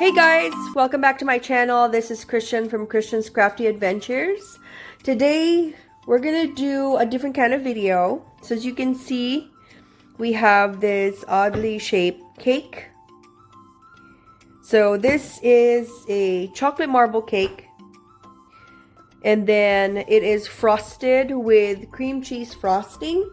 Hey guys, welcome back to my channel. This is Kristianne from Kristianne's Crafty Adventures. Today we're gonna do a different kind of video. So as you can see, we have this oddly shaped cake. So this is a chocolate marble cake, and then it is frosted with cream cheese frosting.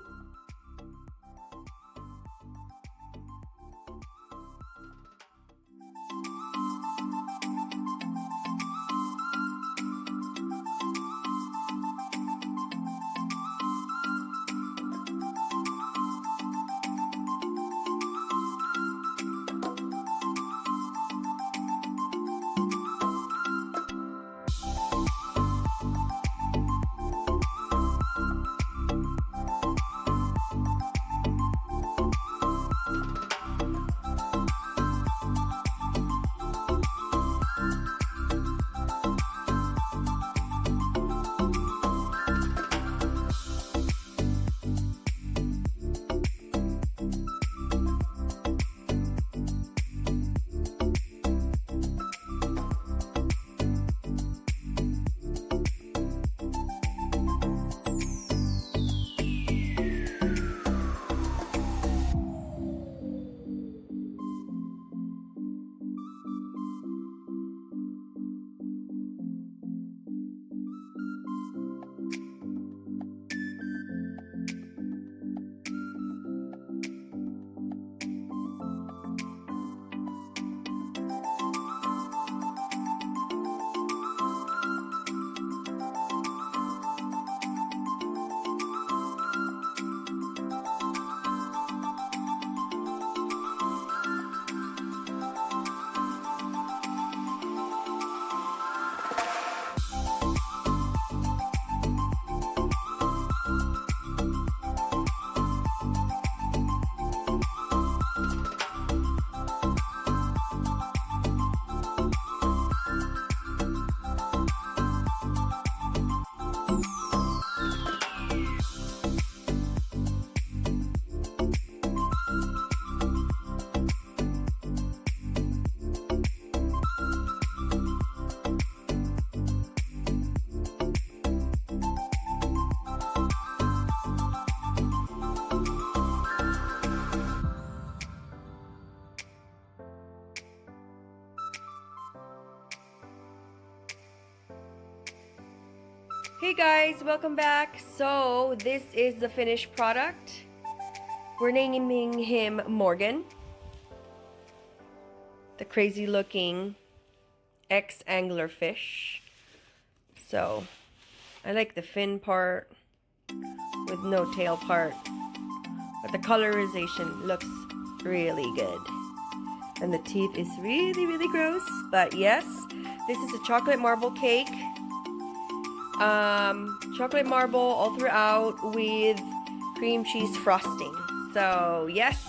Hey guys, welcome back. So this is the finished product. We're naming him Morgan, the crazy looking Anglar fish. So I like the fin part with no tail part, but the colorization looks really good, and the teeth is really gross. But yes, this is a chocolate marble cake. Chocolate marble all throughout with cream cheese frosting. So yes,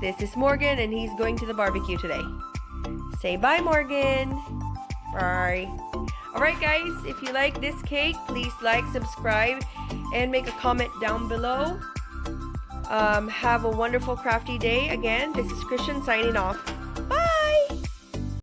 this is Morgan, and he's going to the barbecue today. Say bye, Morgan. Bye. Alright guys, if you like this cake, please like, subscribe, and make a comment down below. Have a wonderful crafty day. Again, this is Kristianne signing off.